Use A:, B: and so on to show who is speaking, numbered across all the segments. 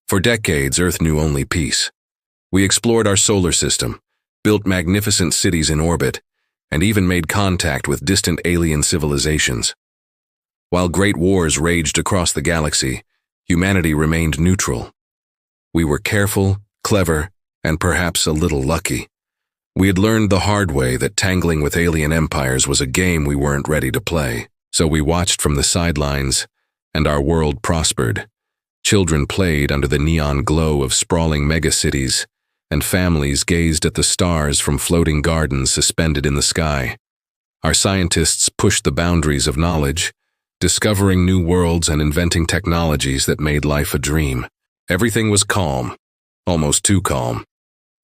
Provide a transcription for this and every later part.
A: For decades, Earth knew only peace. We explored our solar system, built magnificent cities in orbit, and even made contact with distant alien civilizations. While great wars raged across the galaxy, humanity remained neutral. We were careful, clever, and perhaps a little lucky. We had learned the hard way that tangling with alien empires was a game we weren't ready to play, so we watched from the sidelines, and our world prospered. Children played under the neon glow of sprawling megacities, and families gazed at the stars from floating gardens suspended in the sky. Our scientists pushed the boundaries of knowledge, discovering new worlds and inventing technologies that made life a dream. Everything was calm, almost too calm.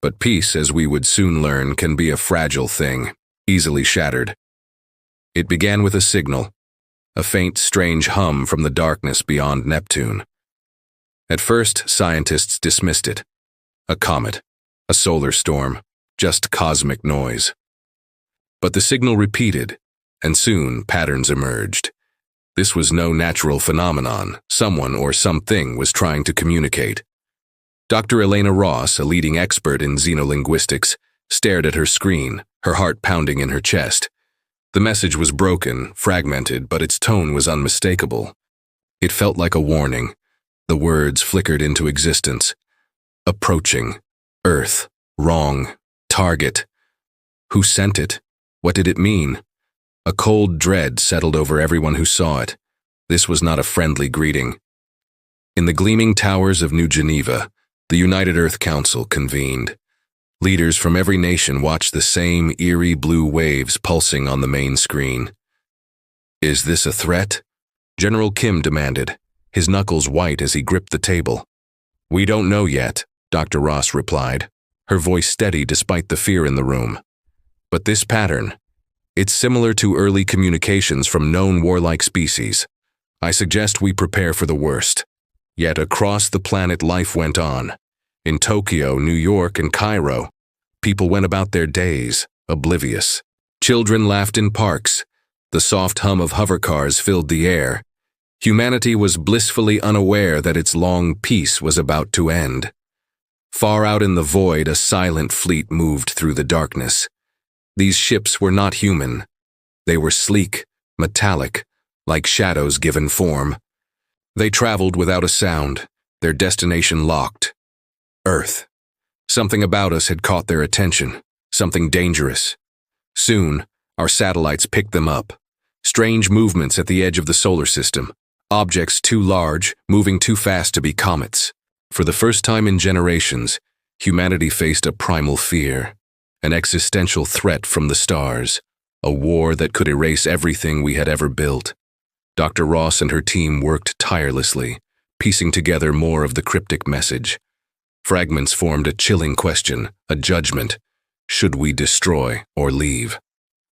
A: But peace, as we would soon learn, can be a fragile thing, easily shattered. It began with a signal, a faint, strange hum from the darkness beyond Neptune. At first, scientists dismissed it. A comet, a solar storm, just cosmic noise. But the signal repeated, and soon patterns emerged. This was no natural phenomenon. Someone or something was trying to communicate. Dr. Elena Ross, a leading expert in xenolinguistics, stared at her screen, her heart pounding in her chest. The message was broken, fragmented, but its tone was unmistakable. It felt like a warning. The words flickered into existence. Approaching. Earth. Wrong. Target. Who sent it? What did it mean? A cold dread settled over everyone who saw it. This was not a friendly greeting. In the gleaming towers of New Geneva, the United Earth Council convened. Leaders from every nation watched the same eerie blue waves pulsing on the main screen. "Is this a threat?" General Kim demanded, his knuckles white as he gripped the table. "We don't know yet," Dr. Ross replied, her voice steady despite the fear in the room. "But this pattern, it's similar to early communications from known warlike species. I suggest we prepare for the worst." Yet across the planet life went on. In Tokyo, New York, and Cairo, people went about their days, oblivious. Children laughed in parks. The soft hum of hovercars filled the air. Humanity was blissfully unaware that its long peace was about to end. Far out in the void, a silent fleet moved through the darkness. These ships were not human. They were sleek, metallic, like shadows given form. They traveled without a sound, their destination locked. Earth. Something about us had caught their attention, something dangerous. Soon, our satellites picked them up. Strange movements at the edge of the solar system, objects too large, moving too fast to be comets. For the first time in generations, humanity faced a primal fear, an existential threat from the stars, a war that could erase everything we had ever built. Dr. Ross and her team worked tirelessly, piecing together more of the cryptic message. Fragments formed a chilling question, a judgment. Should we destroy or leave?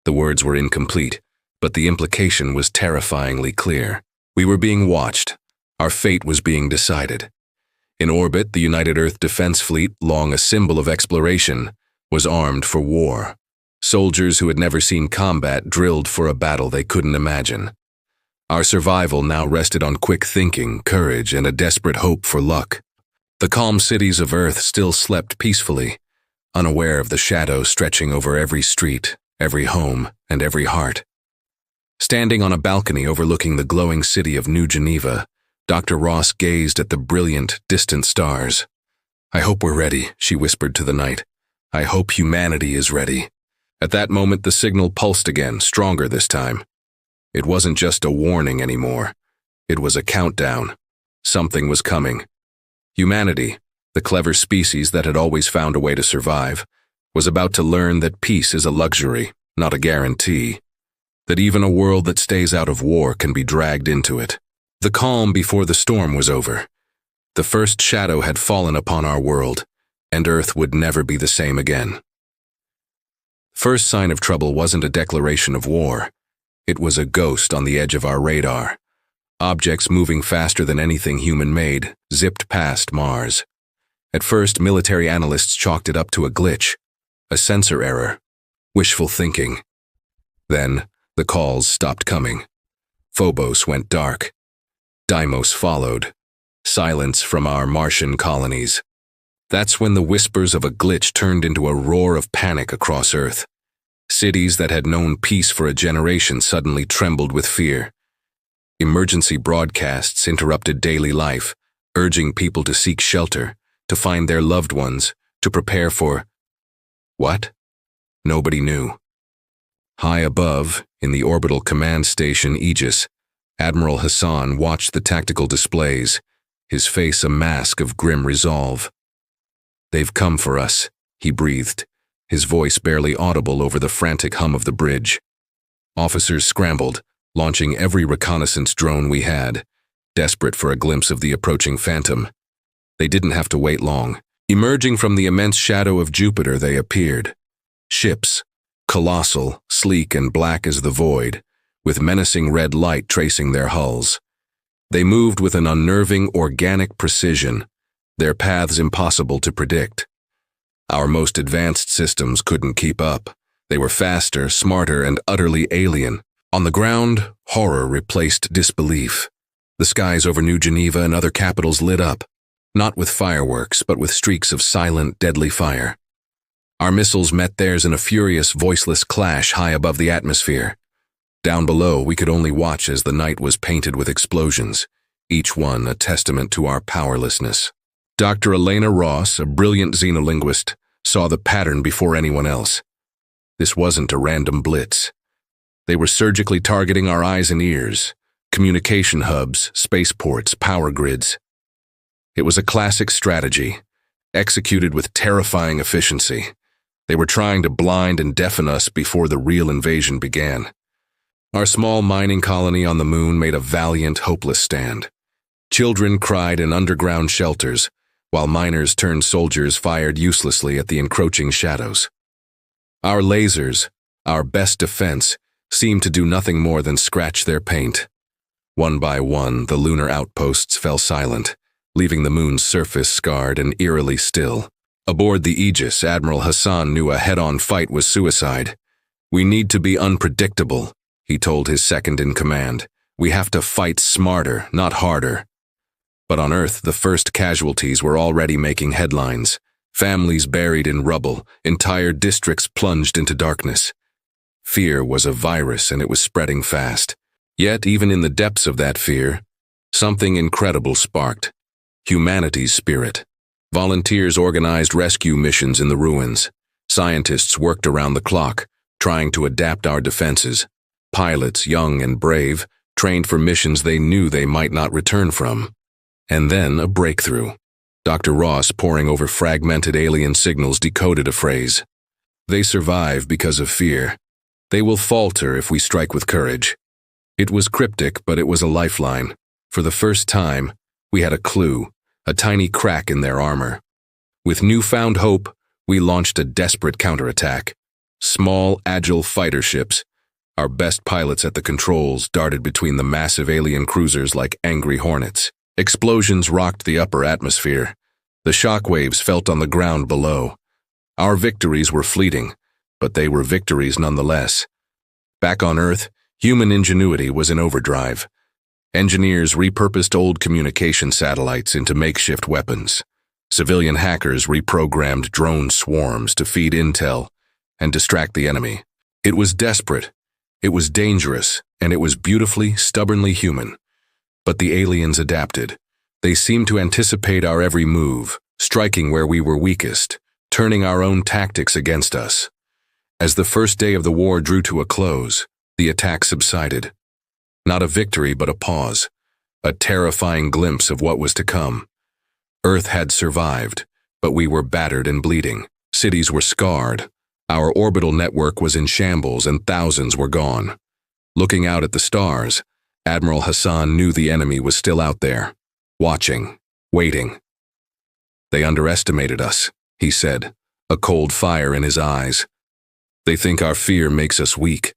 A: The words were incomplete, but the implication was terrifyingly clear. We were being watched. Our fate was being decided. In orbit, the United Earth Defense Fleet, long a symbol of exploration, was armed for war. Soldiers who had never seen combat drilled for a battle they couldn't imagine. Our survival now rested on quick thinking, courage, and a desperate hope for luck. The calm cities of Earth still slept peacefully, unaware of the shadow stretching over every street, every home, and every heart. Standing on a balcony overlooking the glowing city of New Geneva, Dr. Ross gazed at the brilliant, distant stars. "I hope we're ready," she whispered to the night. "I hope humanity is ready." At that moment, the signal pulsed again, stronger this time. It wasn't just a warning anymore. It was a countdown. Something was coming. Humanity, the clever species that had always found a way to survive, was about to learn that peace is a luxury, not a guarantee. That even a world that stays out of war can be dragged into it. The calm before the storm was over. The first shadow had fallen upon our world, and Earth would never be the same again. First sign of trouble wasn't a declaration of war. It was a ghost on the edge of our radar. Objects moving faster than anything human-made zipped past Mars. At first, military analysts chalked it up to a glitch, a sensor error, wishful thinking. Then, the calls stopped coming. Phobos went dark. Deimos followed. silence from our Martian colonies. That's when the whispers of a glitch turned into a roar of panic across Earth. Cities that had known peace for a generation suddenly trembled with fear. Emergency broadcasts interrupted daily life, urging people to seek shelter, to find their loved ones, to prepare for… what? Nobody knew. High above, in the orbital command station Aegis, Admiral Hassan watched the tactical displays, his face a mask of grim resolve. "They've come for us," he breathed, his voice barely audible over the frantic hum of the bridge. Officers scrambled, launching every reconnaissance drone we had, desperate for a glimpse of the approaching phantom. They didn't have to wait long. Emerging from the immense shadow of Jupiter, they appeared. Ships, colossal, sleek and black as the void, with menacing red light tracing their hulls. They moved with an unnerving, organic precision, their paths impossible to predict. Our most advanced systems couldn't keep up. They were faster, smarter, and utterly alien. On the ground, horror replaced disbelief. The skies over New Geneva and other capitals lit up, not with fireworks, but with streaks of silent, deadly fire. Our missiles met theirs in a furious, voiceless clash high above the atmosphere. Down below, we could only watch as the night was painted with explosions, each one a testament to our powerlessness. Dr. Elena Ross, a brilliant xenolinguist, saw the pattern before anyone else. This wasn't a random blitz. They were surgically targeting our eyes and ears, communication hubs, spaceports, power grids. It was a classic strategy, executed with terrifying efficiency. They were trying to blind and deafen us before the real invasion began. Our small mining colony on the moon made a valiant, hopeless stand. Children cried in underground shelters, while miners turned soldiers fired uselessly at the encroaching shadows. Our lasers, our best defense, seemed to do nothing more than scratch their paint. One by one, the lunar outposts fell silent, leaving the moon's surface scarred and eerily still. Aboard the Aegis, Admiral Hassan knew a head-on fight was suicide. "We need to be unpredictable," he told his second-in-command. "We have to fight smarter, not harder." But on Earth, the first casualties were already making headlines. Families buried in rubble, entire districts plunged into darkness. Fear was a virus, and it was spreading fast. Yet, even in the depths of that fear, something incredible sparked. Humanity's spirit. Volunteers organized rescue missions in the ruins. Scientists worked around the clock, trying to adapt our defenses. Pilots, young and brave, trained for missions they knew they might not return from. And then a breakthrough. Dr. Ross, poring over fragmented alien signals, decoded a phrase. "They survive because of fear. They will falter if we strike with courage." It was cryptic, but it was a lifeline. For the first time, we had a clue, a tiny crack in their armor. With newfound hope, we launched a desperate counterattack. Small, agile fighter ships, our best pilots at the controls, darted between the massive alien cruisers like angry hornets. Explosions rocked the upper atmosphere. The shockwaves felt on the ground below. Our victories were fleeting, but they were victories nonetheless. Back on Earth, human ingenuity was in overdrive. Engineers repurposed old communication satellites into makeshift weapons. Civilian hackers reprogrammed drone swarms to feed intel and distract the enemy. It was desperate, it was dangerous, and it was beautifully, stubbornly human. But the aliens adapted. They seemed to anticipate our every move, striking where we were weakest, turning our own tactics against us. As the first day of the war drew to a close, the attack subsided. Not a victory, but a pause, a terrifying glimpse of what was to come. Earth had survived, but we were battered and bleeding. Cities were scarred. Our orbital network was in shambles and thousands were gone. Looking out at the stars, Admiral Hassan knew the enemy was still out there, watching, waiting. "They underestimated us," he said, a cold fire in his eyes. "They think our fear makes us weak.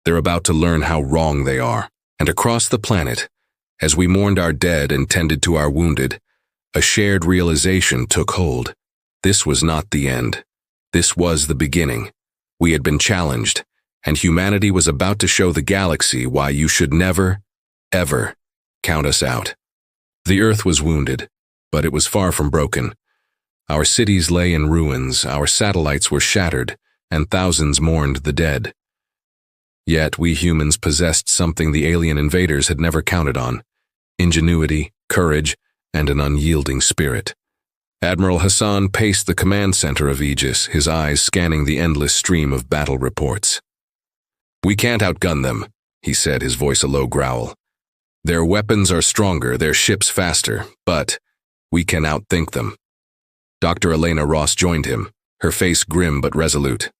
A: They're about to learn how wrong they are." And across the planet, as we mourned our dead and tended to our wounded, a shared realization took hold. This was not the end. This was the beginning. We had been challenged, and humanity was about to show the galaxy why you should never, ever count us out. The Earth was wounded, but it was far from broken. Our cities lay in ruins, our satellites were shattered, and thousands mourned the dead. Yet we humans possessed something the alien invaders had never counted on: ingenuity, courage, and an unyielding spirit. Admiral Hassan paced the command center of Aegis, his eyes scanning the endless stream of battle reports. "We can't outgun them," he said, his voice a low growl. "Their weapons are stronger, their ships faster, but we can outthink them." Dr. Elena Ross joined him, her face grim but resolute.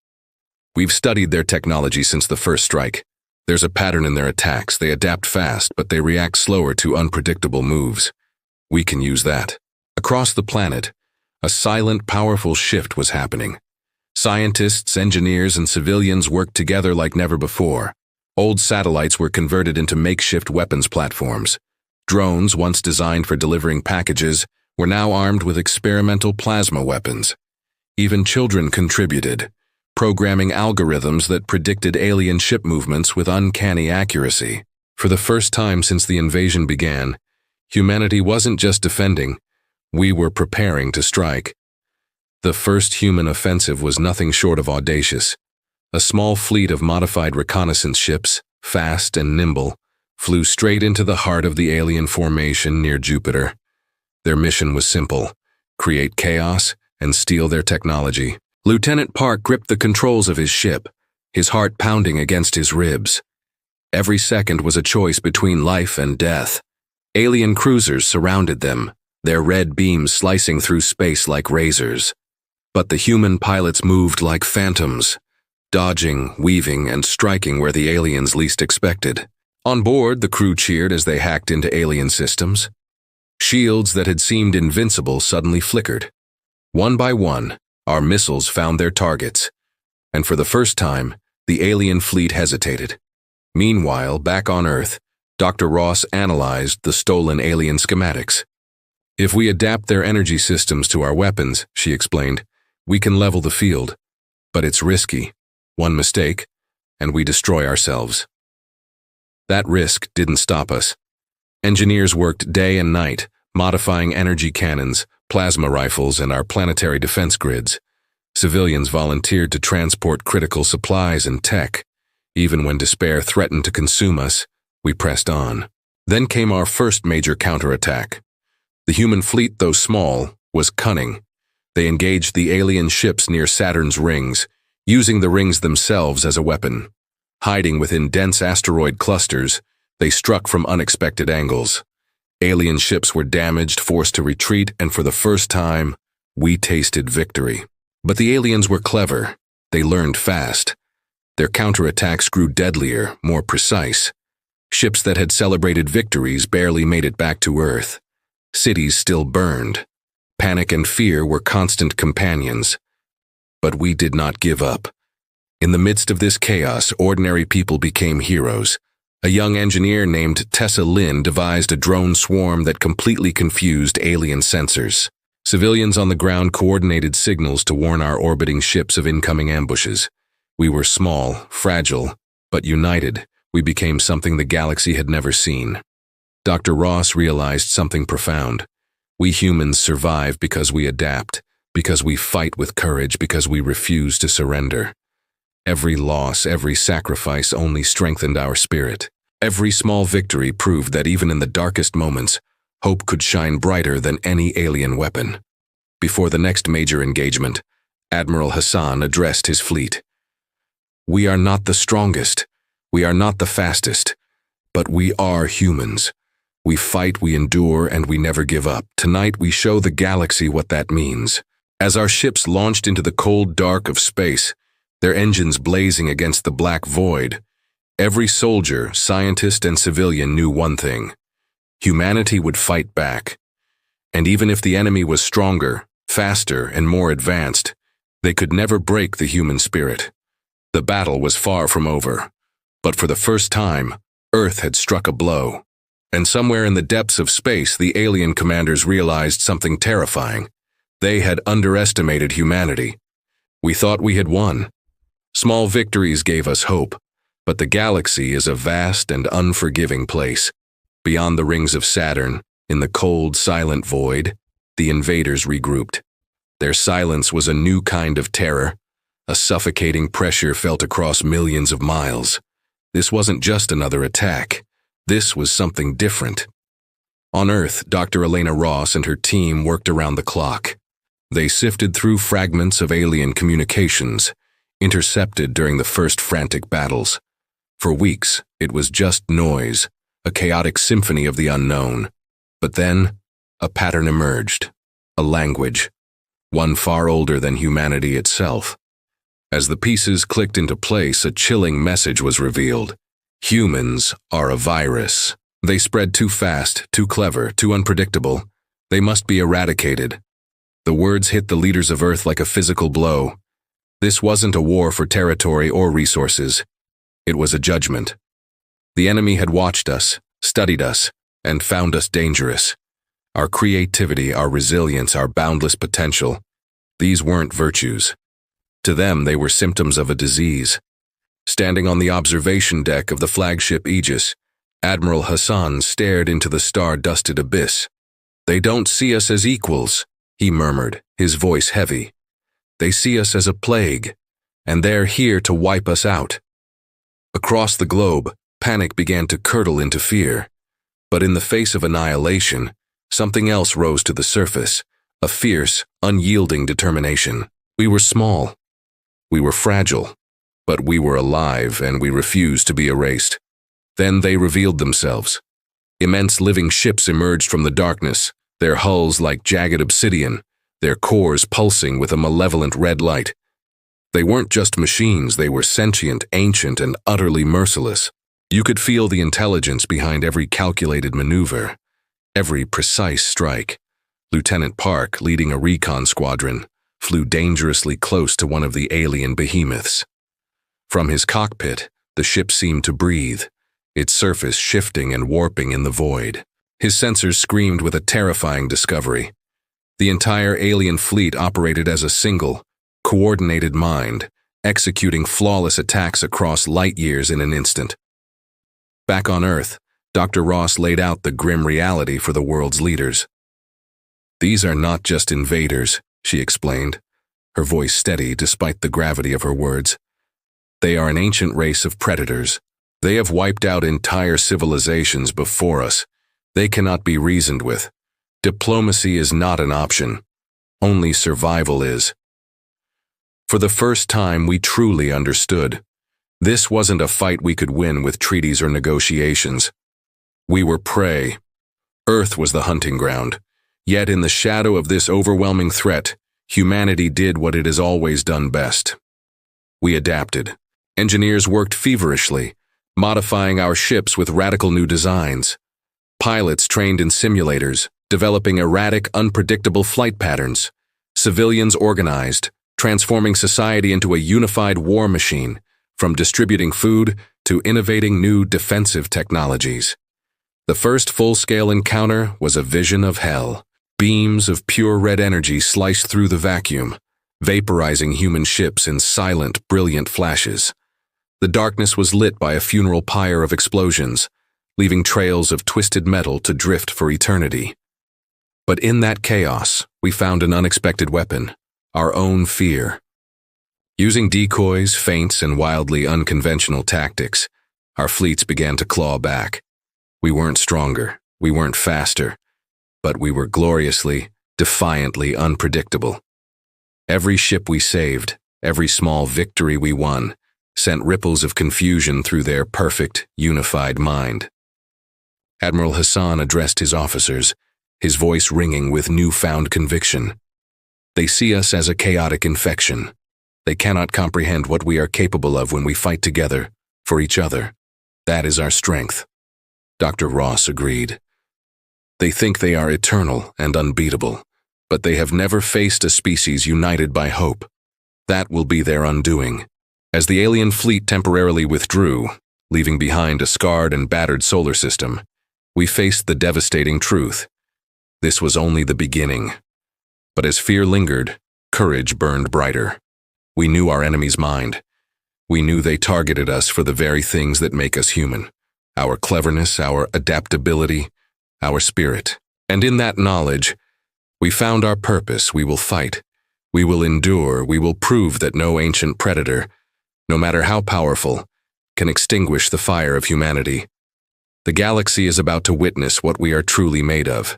A: "We've studied their technology since the first strike. There's a pattern in their attacks. They adapt fast, but they react slower to unpredictable moves. We can use that." Across the planet, a silent, powerful shift was happening. Scientists, engineers, and civilians worked together like never before. Old satellites were converted into makeshift weapons platforms. Drones, once designed for delivering packages, were now armed with experimental plasma weapons. Even children contributed, programming algorithms that predicted alien ship movements with uncanny accuracy. For the first time since the invasion began, humanity wasn't just defending, we were preparing to strike. The first human offensive was nothing short of audacious. A small fleet of modified reconnaissance ships, fast and nimble, flew straight into the heart of the alien formation near Jupiter. Their mission was simple: create chaos and steal their technology. Lieutenant Park gripped the controls of his ship, his heart pounding against his ribs. Every second was a choice between life and death. Alien cruisers surrounded them, their red beams slicing through space like razors. But the human pilots moved like phantoms, dodging, weaving, and striking where the aliens least expected. On board, the crew cheered as they hacked into alien systems. Shields that had seemed invincible suddenly flickered. One by one, our missiles found their targets, and for the first time, the alien fleet hesitated. Meanwhile, back on Earth, Dr. Ross analyzed the stolen alien schematics. "If we adapt their energy systems to our weapons," she explained, "we can level the field. But it's risky. One mistake, and we destroy ourselves." That risk didn't stop us. Engineers worked day and night, modifying energy cannons, plasma rifles, and our planetary defense grids. Civilians volunteered to transport critical supplies and tech. Even when despair threatened to consume us, we pressed on. Then came our first major counterattack. The human fleet, though small, was cunning. They engaged the alien ships near Saturn's rings, using the rings themselves as a weapon. Hiding within dense asteroid clusters, they struck from unexpected angles. Alien ships were damaged, forced to retreat, and for the first time, we tasted victory. But the aliens were clever. They learned fast. Their counterattacks grew deadlier, more precise. Ships that had celebrated victories barely made it back to Earth. Cities still burned. Panic and fear were constant companions. But we did not give up. In the midst of this chaos, ordinary people became heroes. A young engineer named Tessa Lin devised a drone swarm that completely confused alien sensors. Civilians on the ground coordinated signals to warn our orbiting ships of incoming ambushes. We were small, fragile, but united, we became something the galaxy had never seen. Dr. Ross realized something profound. We humans survive because we adapt, because we fight with courage, because we refuse to surrender. Every loss, every sacrifice only strengthened our spirit. Every small victory proved that even in the darkest moments, hope could shine brighter than any alien weapon. Before the next major engagement, Admiral Hassan addressed his fleet. "We are not the strongest, we are not the fastest, but we are humans. We fight, we endure, and we never give up. Tonight we show the galaxy what that means." As our ships launched into the cold dark of space, their engines blazing against the black void, every soldier, scientist, and civilian knew one thing: humanity would fight back. And even if the enemy was stronger, faster, and more advanced, they could never break the human spirit. The battle was far from over, but for the first time, Earth had struck a blow. And somewhere in the depths of space, the alien commanders realized something terrifying. They had underestimated humanity. We thought we had won. Small victories gave us hope, but the galaxy is a vast and unforgiving place. Beyond the rings of Saturn, In the cold, silent void, the invaders regrouped. Their silence was a new kind of terror. A suffocating pressure felt across millions of miles. This wasn't just another attack. This was something different. On Earth, Dr. Elena Ross and her team worked around the clock. They sifted through fragments of alien communications, intercepted during the first frantic battles. For weeks, it was just noise, a chaotic symphony of the unknown. But then, a pattern emerged, a language, one far older than humanity itself. As the pieces clicked into place, a chilling message was revealed. Humans are a virus. They spread too fast, too clever, too unpredictable. They must be eradicated. The words hit the leaders of Earth like a physical blow. This wasn't a war for territory or resources. It was a judgment. The enemy had watched us, studied us, and found us dangerous. Our creativity, our resilience, our boundless potential, these weren't virtues. To them, they were symptoms of a disease. Standing on the observation deck of the flagship Aegis, Admiral Hassan stared into the star-dusted abyss. "They don't see us as equals," he murmured, his voice heavy. "They see us as a plague, and they're here to wipe us out." Across the globe, panic began to curdle into fear. But in the face of annihilation, something else rose to the surface, a fierce, unyielding determination. We were small. We were fragile. But we were alive, and we refused to be erased. Then they revealed themselves. Immense living ships emerged from the darkness, their hulls like jagged obsidian, their cores pulsing with a malevolent red light. They weren't just machines, they were sentient, ancient, and utterly merciless. You could feel the intelligence behind every calculated maneuver, every precise strike. Lieutenant Park, leading a recon squadron, flew dangerously close to one of the alien behemoths. From his cockpit, the ship seemed to breathe, its surface shifting and warping in the void. His sensors screamed with a terrifying discovery. The entire alien fleet operated as a single, coordinated mind, executing flawless attacks across light years in an instant. Back on Earth, Dr. Ross laid out the grim reality for the world's leaders. "These are not just invaders," she explained, her voice steady despite the gravity of her words. "They are an ancient race of predators. They have wiped out entire civilizations before us. They cannot be reasoned with. Diplomacy is not an option. Only survival is." For the first time, we truly understood. This wasn't a fight we could win with treaties or negotiations. We were prey. Earth was the hunting ground. Yet in the shadow of this overwhelming threat, humanity did what it has always done best. We adapted. Engineers worked feverishly, modifying our ships with radical new designs. Pilots trained in simulators, developing erratic, unpredictable flight patterns. Civilians organized, transforming society into a unified war machine, from distributing food to innovating new defensive technologies. The first full-scale encounter was a vision of hell. Beams of pure red energy sliced through the vacuum, vaporizing human ships in silent, brilliant flashes. The darkness was lit by a funeral pyre of explosions, leaving trails of twisted metal to drift for eternity. But in that chaos, we found an unexpected weapon, our own fear. Using decoys, feints, and wildly unconventional tactics, our fleets began to claw back. We weren't stronger, we weren't faster, but we were gloriously, defiantly unpredictable. Every ship we saved, every small victory we won, sent ripples of confusion through their perfect, unified mind. Admiral Hassan addressed his officers, his voice ringing with newfound conviction. "They see us as a chaotic infection. They cannot comprehend what we are capable of when we fight together, for each other. That is our strength." Dr. Ross agreed. "They think they are eternal and unbeatable, but they have never faced a species united by hope. That will be their undoing." As the alien fleet temporarily withdrew, leaving behind a scarred and battered solar system, we faced the devastating truth. This was only the beginning. But as fear lingered, courage burned brighter. We knew our enemy's mind. We knew they targeted us for the very things that make us human. Our cleverness, our adaptability, our spirit. And in that knowledge, we found our purpose. We will fight. We will endure. We will prove that no ancient predator, no matter how powerful, can extinguish the fire of humanity. The galaxy is about to witness what we are truly made of.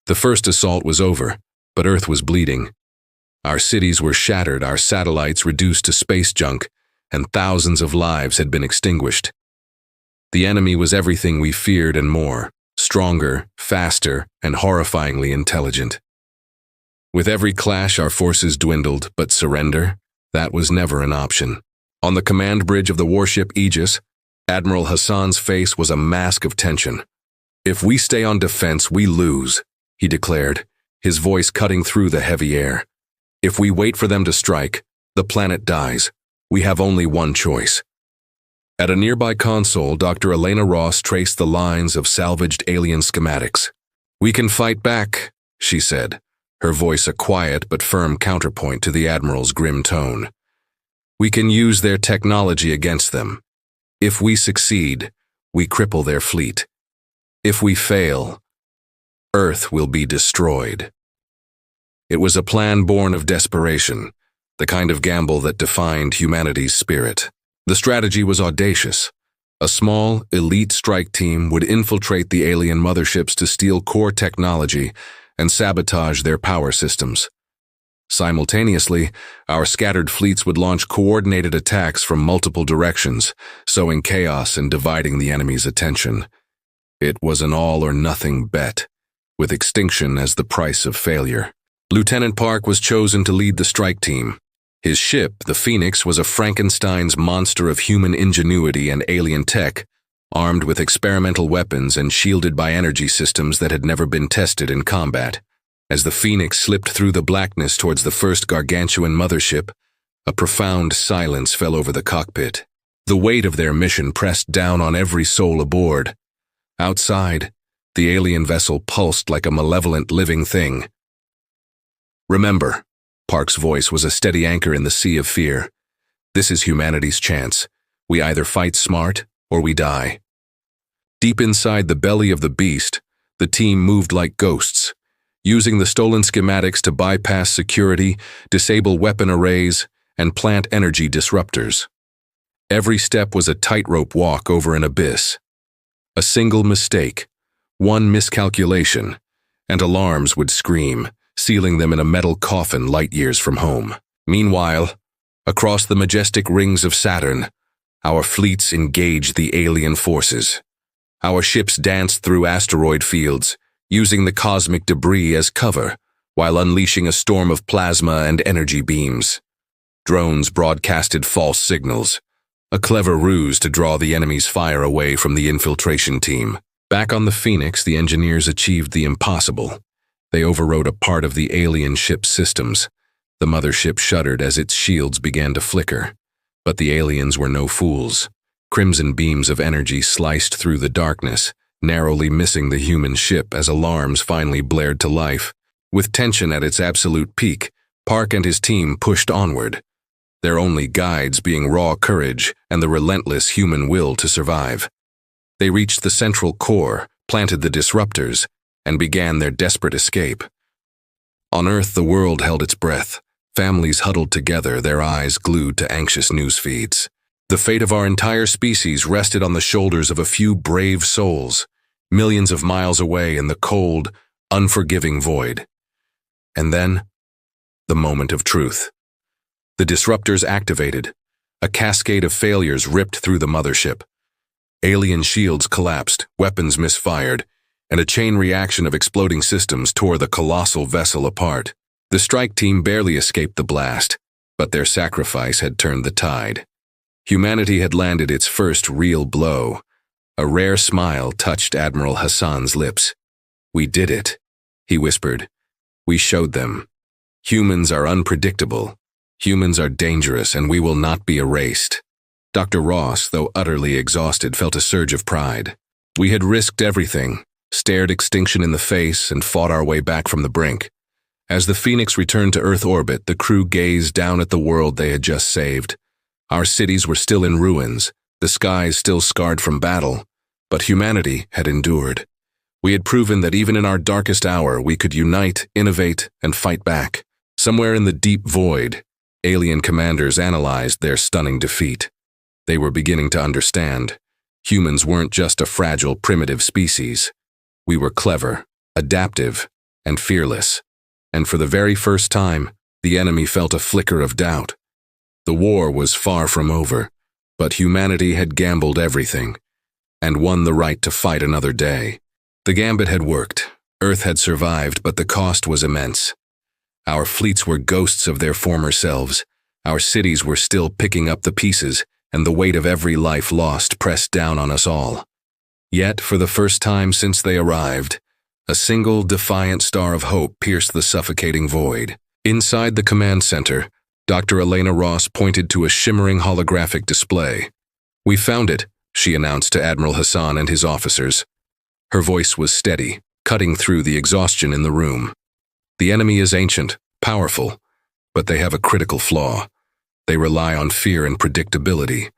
A: The first assault was over, but Earth was bleeding. Our cities were shattered, our satellites reduced to space junk, and thousands of lives had been extinguished. The enemy was everything we feared and more, stronger, faster, and horrifyingly intelligent. With every clash, our forces dwindled, but surrender? That was never an option. On the command bridge of the warship Aegis, Admiral Hassan's face was a mask of tension. "If we stay on defense, we lose," he declared, his voice cutting through the heavy air. "If we wait for them to strike, the planet dies. We have only one choice." At a nearby console, Dr. Elena Ross traced the lines of salvaged alien schematics. "We can fight back," she said, her voice a quiet but firm counterpoint to the Admiral's grim tone. "We can use their technology against them. If we succeed, we cripple their fleet. If we fail, Earth will be destroyed." It was a plan born of desperation, the kind of gamble that defined humanity's spirit. The strategy was audacious. A small, elite strike team would infiltrate the alien motherships to steal core technology and sabotage their power systems. Simultaneously, our scattered fleets would launch coordinated attacks from multiple directions, sowing chaos and dividing the enemy's attention. It was an all-or-nothing bet, with extinction as the price of failure. Lieutenant Park was chosen to lead the strike team. His ship, the Phoenix, was a Frankenstein's monster of human ingenuity and alien tech, armed with experimental weapons and shielded by energy systems that had never been tested in combat. As the Phoenix slipped through the blackness towards the first gargantuan mothership, a profound silence fell over the cockpit. The weight of their mission pressed down on every soul aboard. Outside, the alien vessel pulsed like a malevolent living thing. "Remember," Park's voice was a steady anchor in the sea of fear, "this is humanity's chance. We either fight smart or we die." Deep inside the belly of the beast, the team moved like ghosts, using the stolen schematics to bypass security, disable weapon arrays, and plant energy disruptors. Every step was a tightrope walk over an abyss. A single mistake, one miscalculation, and alarms would scream, sealing them in a metal coffin light years from home. Meanwhile, across the majestic rings of Saturn, our fleets engaged the alien forces. Our ships danced through asteroid fields, using the cosmic debris as cover, while unleashing a storm of plasma and energy beams. Drones broadcasted false signals, a clever ruse to draw the enemy's fire away from the infiltration team. Back on the Phoenix, the engineers achieved the impossible. They overrode a part of the alien ship's systems. The mothership shuddered as its shields began to flicker. But the aliens were no fools. Crimson beams of energy sliced through the darkness, narrowly missing the human ship as alarms finally blared to life. With tension at its absolute peak, Park and his team pushed onward, their only guides being raw courage and the relentless human will to survive. They reached the central core, planted the disruptors, and began their desperate escape. On Earth, the world held its breath, families huddled together, their eyes glued to anxious news feeds. The fate of our entire species rested on the shoulders of a few brave souls, millions of miles away in the cold, unforgiving void. And then, the moment of truth. The disruptors activated. A cascade of failures ripped through the mothership. Alien shields collapsed, weapons misfired, and a chain reaction of exploding systems tore the colossal vessel apart. The strike team barely escaped the blast, but their sacrifice had turned the tide. Humanity had landed its first real blow. A rare smile touched Admiral Hassan's lips. "We did it," he whispered. "We showed them. Humans are unpredictable. Humans are dangerous, and we will not be erased." Dr. Ross, though utterly exhausted, felt a surge of pride. We had risked everything, stared extinction in the face, and fought our way back from the brink. As the Phoenix returned to Earth orbit, the crew gazed down at the world they had just saved. Our cities were still in ruins, the skies still scarred from battle, but humanity had endured. We had proven that even in our darkest hour, we could unite, innovate, and fight back. Somewhere in the deep void, alien commanders analyzed their stunning defeat. They were beginning to understand. Humans weren't just a fragile, primitive species. We were clever, adaptive, and fearless. And for the very first time, the enemy felt a flicker of doubt. The war was far from over, but humanity had gambled everything and won the right to fight another day. The Gambit had worked. Earth had survived, but the cost was immense. Our fleets were ghosts of their former selves. Our cities were still picking up the pieces, and the weight of every life lost pressed down on us all. Yet, for the first time since they arrived, a single defiant star of hope pierced the suffocating void. Inside the command center, Dr. Elena Ross pointed to a shimmering holographic display. "We found it," she announced to Admiral Hassan and his officers. Her voice was steady, cutting through the exhaustion in the room. "The enemy is ancient, powerful, but they have a critical flaw. They rely on fear and predictability.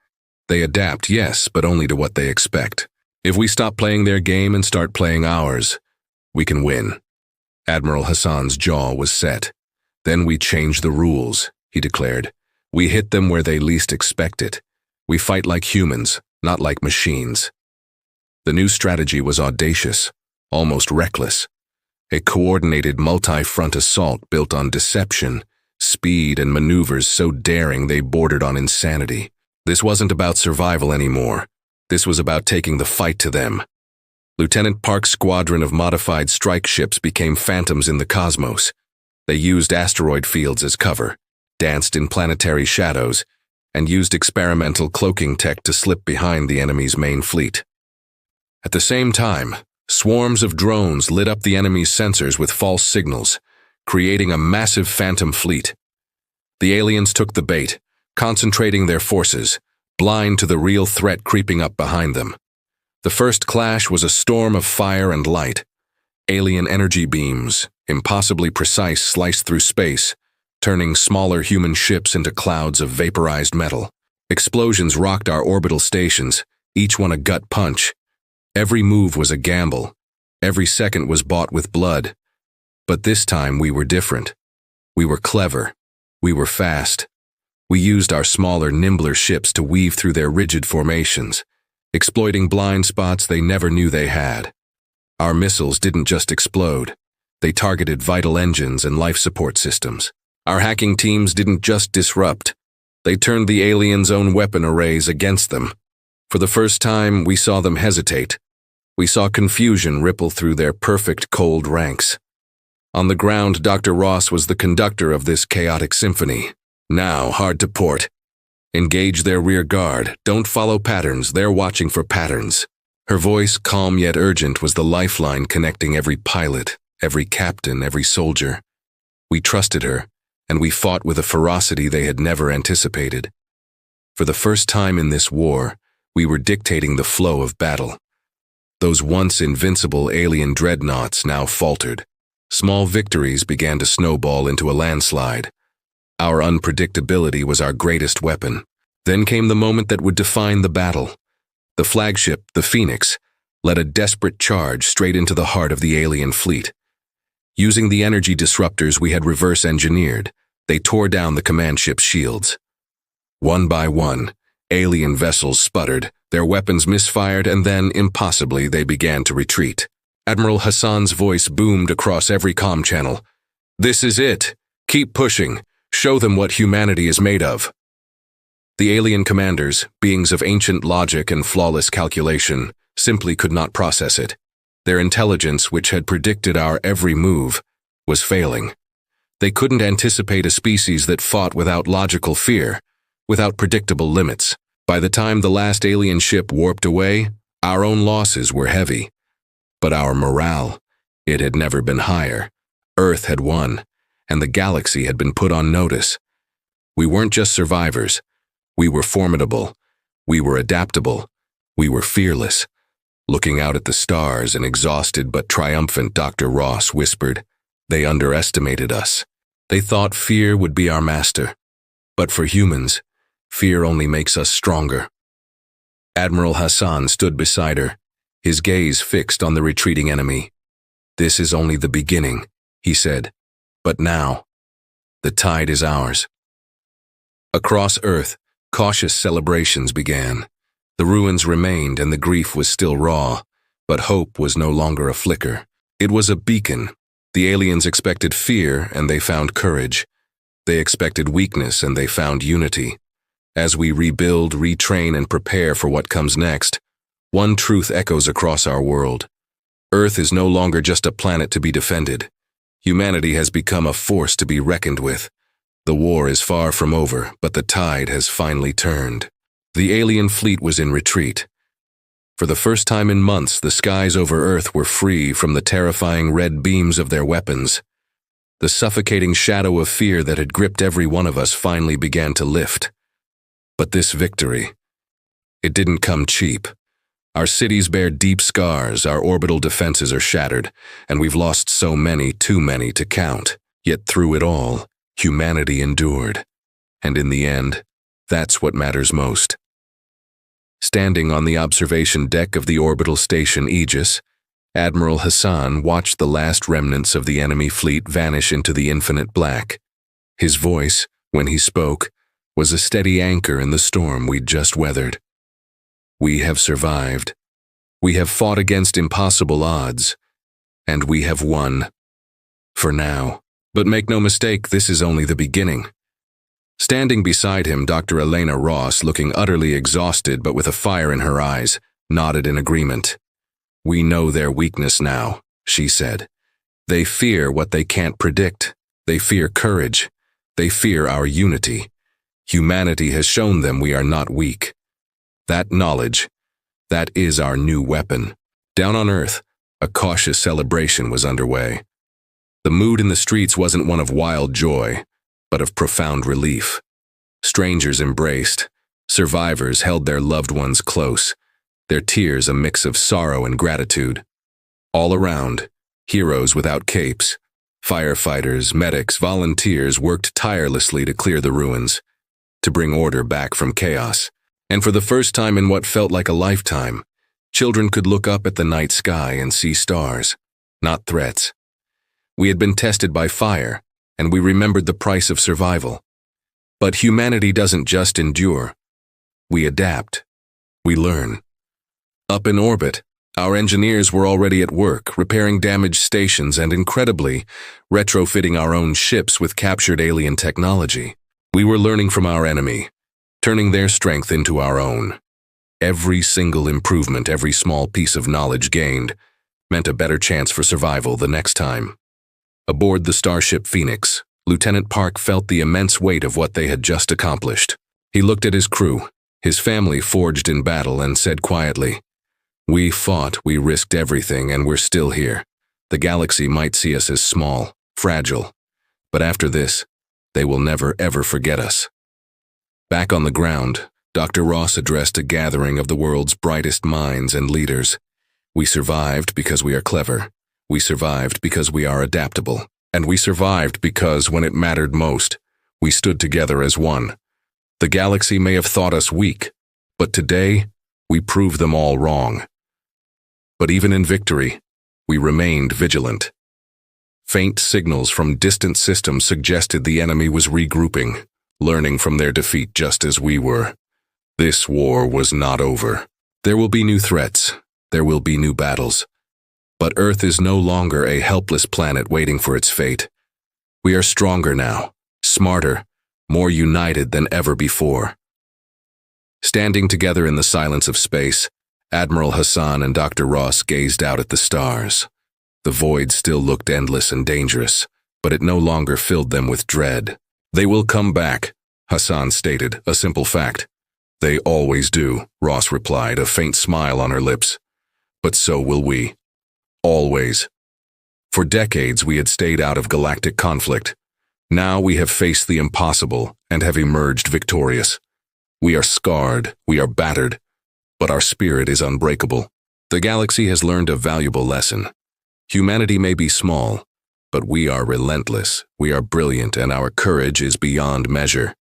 A: They adapt, yes, but only to what they expect. If we stop playing their game and start playing ours, we can win." Admiral Hassan's jaw was set. "Then we change the rules," he declared. "We hit them where they least expect it. We fight like humans, not like machines." The new strategy was audacious, almost reckless. A coordinated multi-front assault built on deception, speed, and maneuvers so daring they bordered on insanity. This wasn't about survival anymore. This was about taking the fight to them. Lieutenant Park's squadron of modified strike ships became phantoms in the cosmos. They used asteroid fields as cover, danced in planetary shadows, and used experimental cloaking tech to slip behind the enemy's main fleet. At the same time, swarms of drones lit up the enemy's sensors with false signals, creating a massive phantom fleet. The aliens took the bait, concentrating their forces, blind to the real threat creeping up behind them. The first clash was a storm of fire and light. Alien energy beams, impossibly precise, sliced through space, turning smaller human ships into clouds of vaporized metal. Explosions rocked our orbital stations, each one a gut punch. Every move was a gamble. Every second was bought with blood. But this time we were different. We were clever. We were fast. We used our smaller, nimbler ships to weave through their rigid formations, exploiting blind spots they never knew they had. Our missiles didn't just explode. They targeted vital engines and life support systems. Our hacking teams didn't just disrupt. They turned the aliens' own weapon arrays against them. For the first time, we saw them hesitate. We saw confusion ripple through their perfect cold ranks. On the ground, Dr. Ross was the conductor of this chaotic symphony. "Now, hard to port. Engage their rear guard. Don't follow patterns. They're watching for patterns." Her voice, calm yet urgent, was the lifeline connecting every pilot, every captain, every soldier. We trusted her, and we fought with a ferocity they had never anticipated. For the first time in this war, we were dictating the flow of battle. Those once invincible alien dreadnoughts now faltered. Small victories began to snowball into a landslide. Our unpredictability was our greatest weapon. Then came the moment that would define the battle. The flagship, the Phoenix, led a desperate charge straight into the heart of the alien fleet. Using the energy disruptors we had reverse-engineered, they tore down the command ship's shields. One by one, alien vessels sputtered, their weapons misfired, and then, impossibly, they began to retreat. Admiral Hassan's voice boomed across every comm channel. "This is it. Keep pushing. Show them what humanity is made of." The alien commanders, beings of ancient logic and flawless calculation, simply could not process it. Their intelligence, which had predicted our every move, was failing. They couldn't anticipate a species that fought without logical fear, without predictable limits. By the time the last alien ship warped away, our own losses were heavy. But our morale, it had never been higher. Earth had won, and the galaxy had been put on notice. We weren't just survivors. We were formidable. We were adaptable. We were fearless. Looking out at the stars, an exhausted but triumphant Dr. Ross whispered, "They underestimated us. They thought fear would be our master. But for humans, fear only makes us stronger." Admiral Hassan stood beside her, his gaze fixed on the retreating enemy. "This is only the beginning," he said. "But now, the tide is ours." Across Earth, cautious celebrations began. The ruins remained and the grief was still raw, but hope was no longer a flicker. It was a beacon. The aliens expected fear and they found courage. They expected weakness and they found unity. As we rebuild, retrain, and prepare for what comes next, one truth echoes across our world. Earth is no longer just a planet to be defended. Humanity has become a force to be reckoned with. The war is far from over, but the tide has finally turned. The alien fleet was in retreat. For the first time in months, the skies over Earth were free from the terrifying red beams of their weapons. The suffocating shadow of fear that had gripped every one of us finally began to lift. But this victory, it didn't come cheap. Our cities bear deep scars, our orbital defenses are shattered, and we've lost so many, too many to count. Yet through it all, humanity endured. And in the end, that's what matters most. Standing on the observation deck of the orbital station Aegis, Admiral Hassan watched the last remnants of the enemy fleet vanish into the infinite black. His voice, when he spoke, was a steady anchor in the storm we'd just weathered. "We have survived. We have fought against impossible odds. And we have won. For now. But make no mistake, this is only the beginning." Standing beside him, Dr. Elena Ross, looking utterly exhausted but with a fire in her eyes, nodded in agreement. "We know their weakness now," she said. "They fear what they can't predict. They fear courage. They fear our unity. Humanity has shown them we are not weak. That knowledge, that is our new weapon." Down on Earth, a cautious celebration was underway. The mood in the streets wasn't one of wild joy, but of profound relief. Strangers embraced. Survivors held their loved ones close, their tears a mix of sorrow and gratitude. All around, heroes without capes, firefighters, medics, volunteers worked tirelessly to clear the ruins, to bring order back from chaos. And for the first time in what felt like a lifetime, children could look up at the night sky and see stars, not threats. We had been tested by fire, and we remembered the price of survival. But humanity doesn't just endure. We adapt. We learn. Up in orbit, our engineers were already at work, repairing damaged stations and, incredibly, retrofitting our own ships with captured alien technology. We were learning from our enemy, turning their strength into our own. Every single improvement, every small piece of knowledge gained, meant a better chance for survival the next time. Aboard the starship Phoenix, Lieutenant Park felt the immense weight of what they had just accomplished. He looked at his crew, his family forged in battle, and said quietly, "We fought, we risked everything, and we're still here. The galaxy might see us as small, fragile, but after this, they will never ever forget us." Back on the ground, Dr. Ross addressed a gathering of the world's brightest minds and leaders. "We survived because we are clever. We survived because we are adaptable. And we survived because, when it mattered most, we stood together as one. The galaxy may have thought us weak, but today, we proved them all wrong. But even in victory, we remained vigilant." Faint signals from distant systems suggested the enemy was regrouping, learning from their defeat just as we were. This war was not over. There will be new threats. There will be new battles. But Earth is no longer a helpless planet waiting for its fate. We are stronger now, smarter, more united than ever before. Standing together in the silence of space, Admiral Hassan and Dr. Ross gazed out at the stars. The void still looked endless and dangerous, but it no longer filled them with dread. "They will come back," Hassan stated, a simple fact. "They always do," Ross replied, a faint smile on her lips. "But so will we. Always." For decades we had stayed out of galactic conflict. Now we have faced the impossible and have emerged victorious. We are scarred, we are battered, but our spirit is unbreakable. The galaxy has learned a valuable lesson. Humanity may be small, but we are relentless, we are brilliant, and our courage is beyond measure.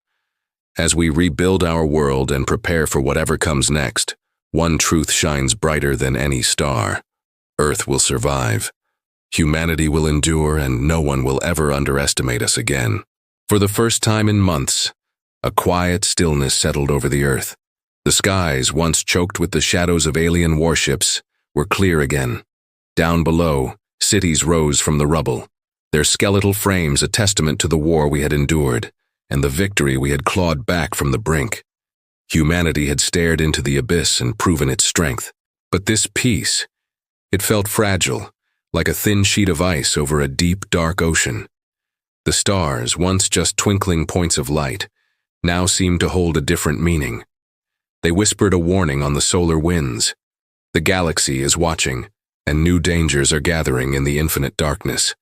A: As we rebuild our world and prepare for whatever comes next, One truth shines brighter than any star. Earth will survive. Humanity will endure, and no one will ever underestimate us again. For the first time in months, a quiet stillness settled over the earth. The skies, once choked with the shadows of alien warships, were clear again. Down below, cities rose from the rubble, their skeletal frames a testament to the war we had endured and the victory we had clawed back from the brink. Humanity had stared into the abyss and proven its strength. But this peace, it felt fragile, like a thin sheet of ice over a deep, dark ocean. The stars, once just twinkling points of light, now seemed to hold a different meaning. They whispered a warning on the solar winds. The galaxy is watching, and new dangers are gathering in the infinite darkness.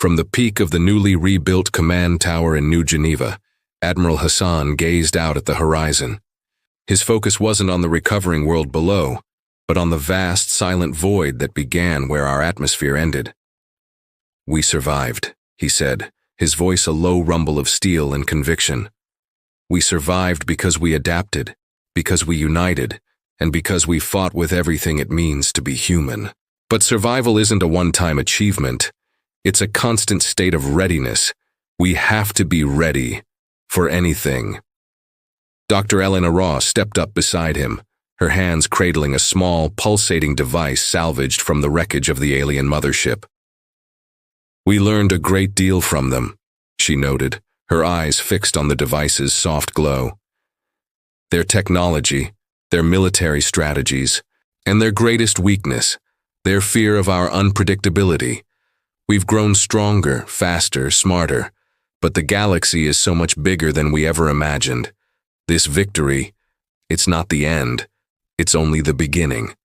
A: From the peak of the newly rebuilt command tower in New Geneva, Admiral Hassan gazed out at the horizon. His focus wasn't on the recovering world below, but on the vast, silent void that began where our atmosphere ended. "We survived," he said, his voice a low rumble of steel and conviction. "We survived because we adapted, because we united, and because we fought with everything it means to be human. But survival isn't a one-time achievement. It's a constant state of readiness. We have to be ready for anything." Dr. Elena Ross stepped up beside him, her hands cradling a small, pulsating device salvaged from the wreckage of the alien mothership. "We learned a great deal from them," she noted, her eyes fixed on the device's soft glow. "Their technology, their military strategies, and their greatest weakness, their fear of our unpredictability. We've grown stronger, faster, smarter, but the galaxy is so much bigger than we ever imagined. This victory, it's not the end, it's only the beginning."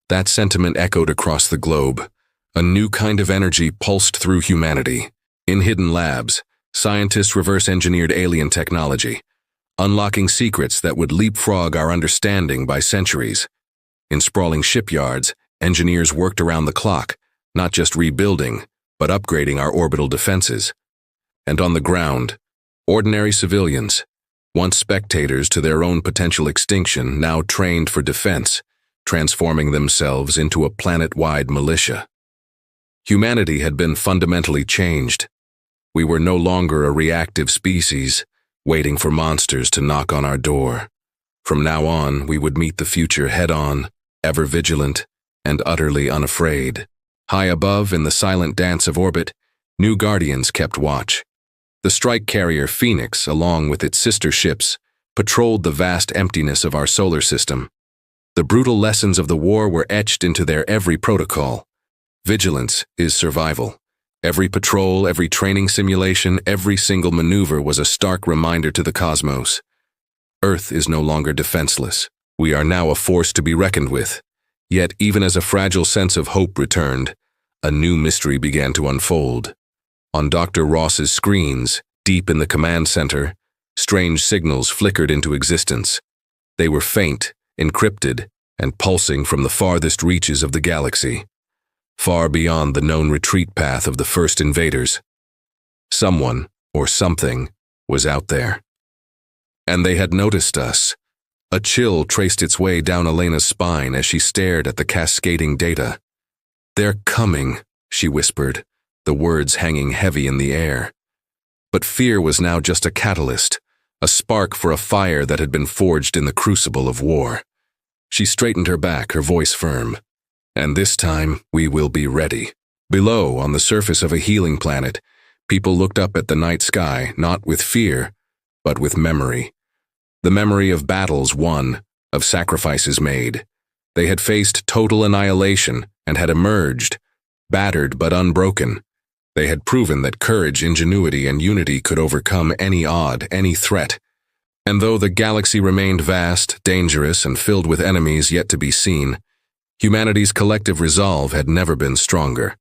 A: That sentiment echoed across the globe. A new kind of energy pulsed through humanity. In hidden labs, scientists reverse-engineered alien technology, unlocking secrets that would leapfrog our understanding by centuries. In sprawling shipyards, engineers worked around the clock, not just rebuilding, but upgrading our orbital defenses. And on the ground, ordinary civilians, once spectators to their own potential extinction, now trained for defense, transforming themselves into a planet-wide militia. Humanity had been fundamentally changed. We were no longer a reactive species, waiting for monsters to knock on our door. From now on, we would meet the future head-on, ever vigilant, and utterly unafraid. High above, in the silent dance of orbit, new guardians kept watch. The strike carrier Phoenix, along with its sister ships, patrolled the vast emptiness of our solar system. The brutal lessons of the war were etched into their every protocol. Vigilance is survival. Every patrol, every training simulation, every single maneuver was a stark reminder to the cosmos. Earth is no longer defenseless. We are now a force to be reckoned with. Yet, even as a fragile sense of hope returned, a new mystery began to unfold. On Dr. Ross's screens, deep in the command center, strange signals flickered into existence. They were faint, encrypted, and pulsing from the farthest reaches of the galaxy, far beyond the known retreat path of the first invaders. Someone, or something, was out there. And they had noticed us. A chill traced its way down Elena's spine as she stared at the cascading data. "They're coming," she whispered, the words hanging heavy in the air. But fear was now just a catalyst, a spark for a fire that had been forged in the crucible of war. She straightened her back, her voice firm. "And this time, we will be ready." Below, on the surface of a healing planet, people looked up at the night sky, not with fear, but with memory. The memory of battles won, of sacrifices made. They had faced total annihilation and had emerged, battered but unbroken. They had proven that courage, ingenuity, and unity could overcome any odd, any threat. And though the galaxy remained vast, dangerous, and filled with enemies yet to be seen, humanity's collective resolve had never been stronger.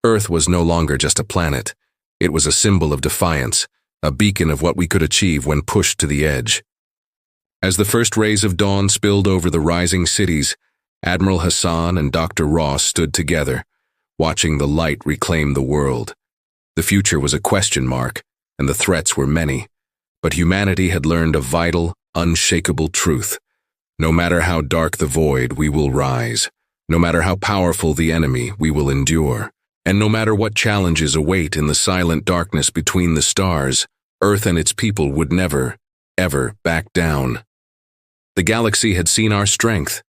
A: Earth was no longer just a planet. It was a symbol of defiance, a beacon of what we could achieve when pushed to the edge. As the first rays of dawn spilled over the rising cities, Admiral Hassan and Dr. Ross stood together, watching the light reclaim the world. The future was a question mark, and the threats were many. But humanity had learned a vital, unshakable truth. No matter how dark the void, we will rise. No matter how powerful the enemy, we will endure. And no matter what challenges await in the silent darkness between the stars, Earth and its people would never, ever back down. The galaxy had seen our strength.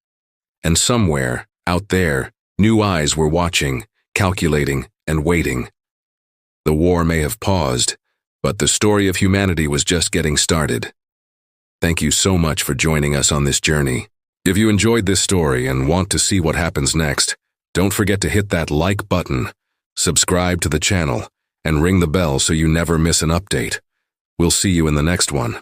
A: And somewhere, out there, new eyes were watching, calculating, and waiting. The war may have paused, but the story of humanity was just getting started. Thank you so much for joining us on this journey. If you enjoyed this story and want to see what happens next, don't forget to hit that like button, subscribe to the channel, and ring the bell so you never miss an update. We'll see you in the next one.